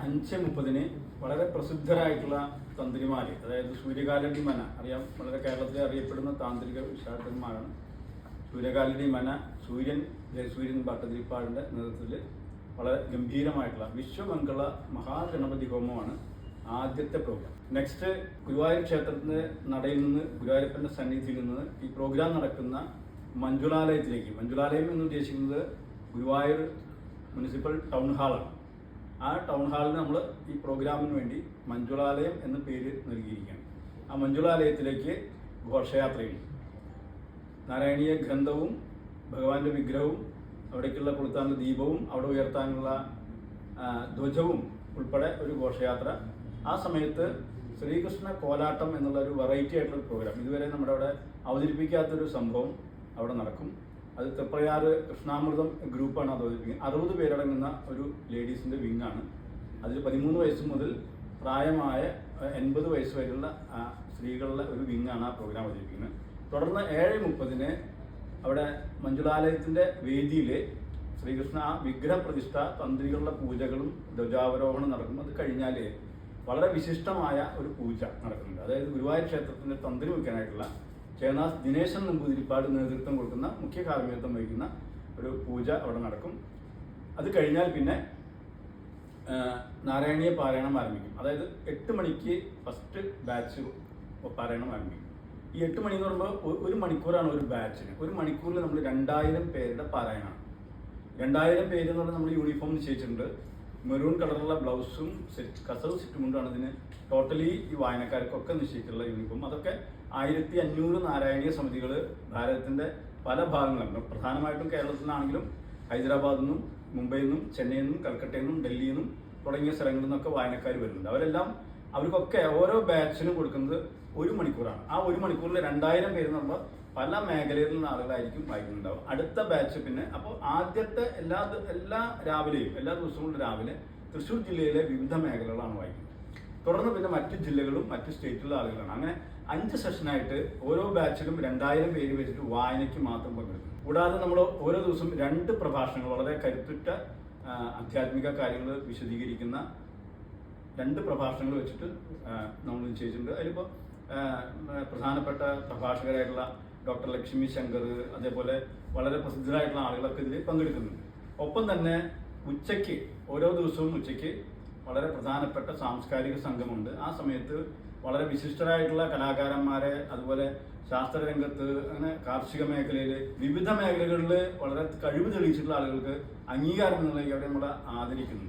5:30 വളരെ പ്രസിദ്ധരായിട്ടുള്ള തന്ത്രിമാർ, അതായത് സൂര്യകാലടി മന അറിയാം, വളരെ കേരളത്തിലെ അറിയപ്പെടുന്ന താന്ത്രിക വിശാരദന്മാരാണ്. സൂര്യകാലടി മന ജയസൂര്യൻ ഭട്ടതിരിപ്പാടിൻ്റെ നേതൃത്വത്തിൽ വളരെ ഗംഭീരമായിട്ടുള്ള വിശ്വമംഗള മഹാഗണപതി ഹോമമാണ് ആദ്യത്തെ പ്രോഗ്രാം. നെക്സ്റ്റ് ഗുരുവായൂർ ക്ഷേത്രത്തിൻ്റെ നടയിൽ നിന്ന്, ഗുരുവായൂരപ്പൻ്റെ സന്നിധിയിൽ നിന്ന് ഈ പ്രോഗ്രാം നടക്കുന്ന മഞ്ജുളാലയത്തിലേക്ക്, മഞ്ജുളാലയം എന്ന് ഉദ്ദേശിക്കുന്നത് ഗുരുവായൂർ മുനിസിപ്പൽ ടൗൺ ഹാളാണ്. ആ ടൗൺ ഹാളിന് നമ്മൾ ഈ പ്രോഗ്രാമിന് വേണ്ടി മഞ്ജുളാലയം എന്ന പേര് നൽകിയിരിക്കുകയാണ്. ആ മഞ്ജുളാലയത്തിലേക്ക് ഘോഷയാത്രയുണ്ട്. നാരായണീയ ഗ്രന്ഥവും ഭഗവാന്റെ വിഗ്രഹവും അവിടേക്കുള്ള കൊളുത്താനുള്ള ദീപവും അവിടെ ഉയർത്താനുള്ള ധ്വജവും ഉൾപ്പെടെ ഒരു ഘോഷയാത്ര. ആ സമയത്ത് ശ്രീകൃഷ്ണ കോലാട്ടം എന്നുള്ള ഒരു വെറൈറ്റി ആയിട്ടുള്ള പ്രോഗ്രാം, ഇതുവരെ നമ്മുടെ അവിടെ അവതരിപ്പിക്കാത്തൊരു സംഭവം അവിടെ നടക്കും. അത് തൃപ്രയാറ് കൃഷ്ണാമൃതം ഗ്രൂപ്പാണ് അത് അവതരിപ്പിക്കുന്നത്. 60 പേരടങ്ങുന്ന ഒരു ലേഡീസിൻ്റെ വിങ്ങാണ്. അതിൽ 13 വയസ്സ് മുതൽ പ്രായമായ 80 വയസ്സ് വരെയുള്ള സ്ത്രീകളുടെ ഒരു വിങ്ങാണ് ആ പ്രോഗ്രാം അവതരിപ്പിക്കുന്നത്. തുടർന്ന് 7:30 അവിടെ മഞ്ജുളാലയത്തിൻ്റെ വേദിയിൽ ശ്രീകൃഷ്ണ വിഗ്രഹ പ്രതിഷ്ഠ, തന്ത്രികളുടെ പൂജകളും ധ്വജാവരോഹണം നടക്കും. അത് കഴിഞ്ഞാൽ വളരെ വിശിഷ്ടമായ ഒരു പൂജ നടക്കുന്നുണ്ട്. അതായത് ഗുരുവായൂർ ക്ഷേത്രത്തിൻ്റെ തന്ത്രി വയ്ക്കാനായിട്ടുള്ള ചേനാസ് ദിനേശൻ നമ്പൂതിരിപ്പാട് നേതൃത്വം കൊടുക്കുന്ന, മുഖ്യ കാർമ്മികത്വം വഹിക്കുന്ന ഒരു പൂജ അവിടെ നടക്കും. അത് കഴിഞ്ഞാൽ പിന്നെ നാരായണീയ പാരായണം ആരംഭിക്കും. അതായത് 8 മണിക്ക് ഫസ്റ്റ് ബാച്ച് പാരായണം ആരംഭിക്കും. ഈ 8 മണി എന്ന് പറയുമ്പോൾ 1 മണിക്കൂറാണ് ഒരു ബാച്ചിന്. 1 മണിക്കൂറിൽ നമ്മൾ 2000 പേരുടെ പാരായണമാണ്. 2000 പേര് എന്ന് പറഞ്ഞാൽ നമ്മൾ യൂണിഫോം നിശ്ചയിച്ചിട്ടുണ്ട്. മെറൂൺ കളറുള്ള ബ്ലൗസും കസവ് സെറ്റുമുണ്ടാണ് ഇതിന് ടോട്ടലി ഈ വായനക്കാർക്കൊക്കെ നിശ്ചയിച്ചിട്ടുള്ള യൂണിഫോം. അതൊക്കെ 1500 നാരായണീയ സമിതികൾ ഭാരതത്തിൻ്റെ പല ഭാഗങ്ങളുണ്ട്. പ്രധാനമായിട്ടും കേരളത്തിൽ നിന്നാണെങ്കിലും ഹൈദരാബാദിൽ നിന്നും, മുംബൈയിൽ നിന്നും, ചെന്നൈയിൽ നിന്നും, കൽക്കട്ടയിൽ നിന്നും, ഡൽഹിയിൽ നിന്നും തുടങ്ങിയ സ്ഥലങ്ങളിൽ നിന്നൊക്കെ വായനക്കാർ വരുന്നുണ്ട്. അവർക്കൊക്കെ ഓരോ ബാച്ചിനും കൊടുക്കുന്നത് 1 മണിക്കൂറാണ്. ആ 1 മണിക്കൂറിൽ 2000 പേര് എന്ന് പറയുമ്പോൾ പല മേഖലയിൽ നിന്നുള്ള ആളുകളായിരിക്കും വായിക്കുന്നുണ്ടാവും. അടുത്ത ബാച്ച് പിന്നെ അപ്പോൾ ആദ്യത്തെ എല്ലാ രാവിലെയും, എല്ലാ ദിവസവും രാവിലെ തൃശ്ശൂർ ജില്ലയിലെ വിവിധ മേഖലകളാണ് വായിക്കുന്നത്. തുടർന്ന് പിന്നെ മറ്റ് ജില്ലകളും മറ്റ് സ്റ്റേറ്റിലുള്ള ആളുകളാണ്. അങ്ങനെ 5 സെഷനായിട്ട് ഓരോ ബാച്ചിലും 2000 പേര് വെച്ചിട്ട് വായനയ്ക്ക് മാത്രം പങ്കെടുക്കും. കൂടാതെ നമ്മൾ ഓരോ ദിവസവും 2 പ്രഭാഷണങ്ങൾ, വളരെ കരുത്തുറ്റ ആധ്യാത്മിക കാര്യങ്ങൾ വിശദീകരിക്കുന്ന 2 പ്രഭാഷണങ്ങൾ വെച്ചിട്ട് നമ്മൾ നിശ്ചയിച്ചിട്ടുണ്ട്. അതിലിപ്പോൾ പ്രധാനപ്പെട്ട പ്രഭാഷകരായിട്ടുള്ള ഡോക്ടർ ലക്ഷ്മി ശങ്കർ, അതേപോലെ വളരെ പ്രസിദ്ധരായിട്ടുള്ള ആളുകളൊക്കെ ഇതിൽ പങ്കെടുക്കുന്നുണ്ട്. ഒപ്പം തന്നെ ഉച്ചയ്ക്ക്, ഓരോ ദിവസവും ഉച്ചയ്ക്ക് വളരെ പ്രധാനപ്പെട്ട സാംസ്കാരിക സംഘമുണ്ട്. ആ സമയത്ത് വളരെ വിശിഷ്ടരായിട്ടുള്ള കലാകാരന്മാരെ, അതുപോലെ ശാസ്ത്രരംഗത്ത്, അങ്ങനെ കാർഷിക മേഖലയിൽ, വിവിധ മേഖലകളിൽ വളരെ കഴിവ് തെളിയിച്ചിട്ടുള്ള ആളുകൾക്ക് അംഗീകാരം എന്നുള്ള അവിടെ നമ്മൾ ആദരിക്കുന്നു.